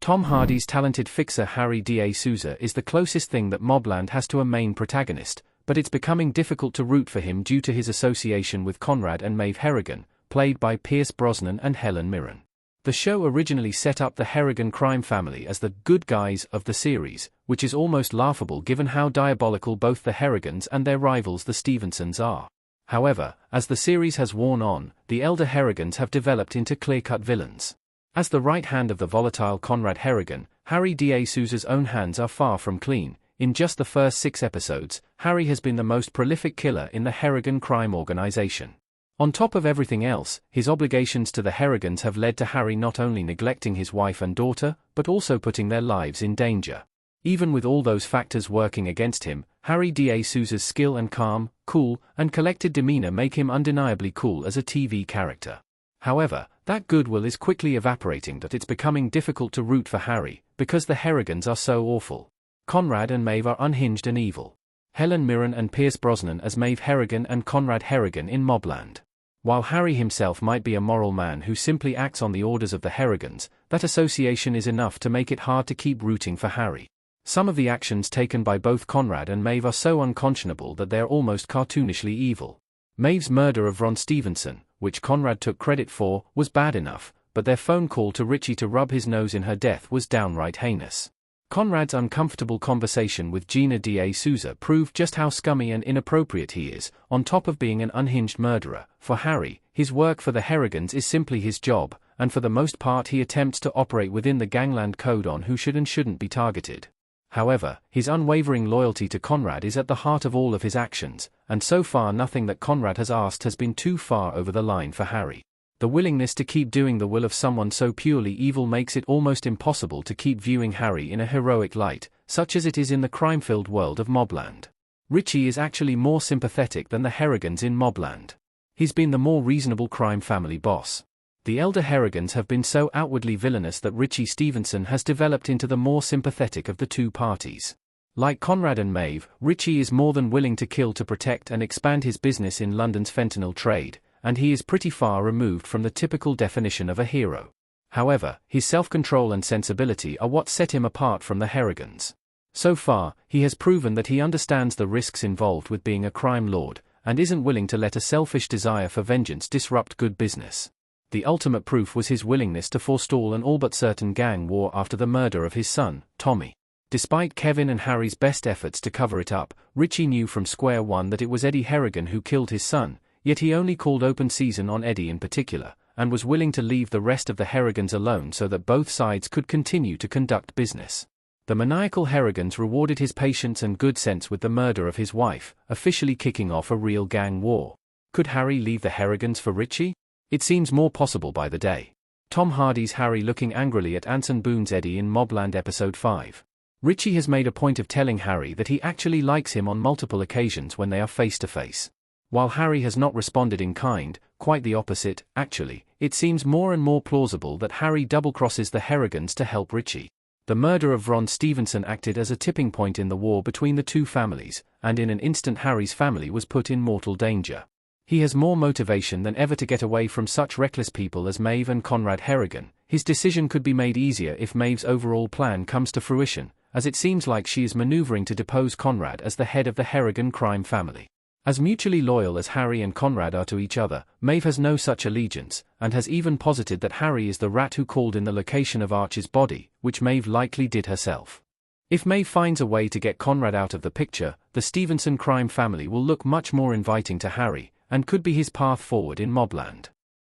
Tom Hardy's talented fixer Harry Da Souza is the closest thing that MobLand has to a main protagonist, but it's becoming difficult to root for him due to his association with Conrad and Maeve Harrigan, played by Pierce Brosnan and Helen Mirren. The show originally set up the Harrigan crime family as the good guys of the series, which is almost laughable given how diabolical both the Harrigans and their rivals the Stevensons are. However, as the series has worn on, the elder Harrigans have developed into clear-cut villains. As the right hand of the volatile Conrad Harrigan, Harry Da Souza's own hands are far from clean. In just the first 6 episodes, Harry has been the most prolific killer in the Harrigan crime organization. On top of everything else, his obligations to the Harrigans have led to Harry not only neglecting his wife and daughter, but also putting their lives in danger. Even with all those factors working against him, Harry Da Souza's skill and calm, cool, and collected demeanor make him undeniably cool as a TV character. However, that goodwill is quickly evaporating that it's becoming difficult to root for Harry, because the Harrigans are so awful. Conrad and Maeve are unhinged and evil. Helen Mirren and Pierce Brosnan as Maeve Harrigan and Conrad Harrigan in MobLand. While Harry himself might be a moral man who simply acts on the orders of the Harrigans, that association is enough to make it hard to keep rooting for Harry. Some of the actions taken by both Conrad and Maeve are so unconscionable that they're almost cartoonishly evil. Maeve's murder of Ron Stevenson, which Conrad took credit for, was bad enough, but their phone call to Richie to rub his nose in her death was downright heinous. Conrad's uncomfortable conversation with Gina Da Souza proved just how scummy and inappropriate he is, on top of being an unhinged murderer. For Harry, his work for the Harrigans is simply his job, and for the most part he attempts to operate within the gangland code on who should and shouldn't be targeted. However, his unwavering loyalty to Conrad is at the heart of all of his actions, and so far nothing that Conrad has asked has been too far over the line for Harry. The willingness to keep doing the will of someone so purely evil makes it almost impossible to keep viewing Harry in a heroic light, such as it is in the crime-filled world of MobLand. Richie is actually more sympathetic than the Harrigans in MobLand. He's been the more reasonable crime family boss. The elder Harrigans have been so outwardly villainous that Richie Stevenson has developed into the more sympathetic of the two parties. Like Conrad and Maeve, Richie is more than willing to kill to protect and expand his business in London's fentanyl trade, and he is pretty far removed from the typical definition of a hero. However, his self-control and sensibility are what set him apart from the Harrigans. So far, he has proven that he understands the risks involved with being a crime lord, and isn't willing to let a selfish desire for vengeance disrupt good business. The ultimate proof was his willingness to forestall an all but certain gang war after the murder of his son, Tommy. Despite Kevin and Harry's best efforts to cover it up, Richie knew from square one that it was Eddie Harrigan who killed his son, yet he only called open season on Eddie in particular, and was willing to leave the rest of the Harrigans alone so that both sides could continue to conduct business. The maniacal Harrigans rewarded his patience and good sense with the murder of his wife, officially kicking off a real gang war. Could Harry leave the Harrigans for Richie? It seems more possible by the day. Tom Hardy's Harry looking angrily at Anson Boone's Eddie in MobLand Episode 5. Richie has made a point of telling Harry that he actually likes him on multiple occasions when they are face to face. While Harry has not responded in kind, quite the opposite, actually, it seems more and more plausible that Harry double-crosses the Harrigans to help Richie. The murder of Ron Stevenson acted as a tipping point in the war between the two families, and in an instant Harry's family was put in mortal danger. He has more motivation than ever to get away from such reckless people as Maeve and Conrad Harrigan. His decision could be made easier if Maeve's overall plan comes to fruition, as it seems like she is maneuvering to depose Conrad as the head of the Harrigan crime family. As mutually loyal as Harry and Conrad are to each other, Maeve has no such allegiance, and has even posited that Harry is the rat who called in the location of Archie's body, which Maeve likely did herself. If Maeve finds a way to get Conrad out of the picture, the Stevenson crime family will look much more inviting to Harry, and could be his path forward in MobLand.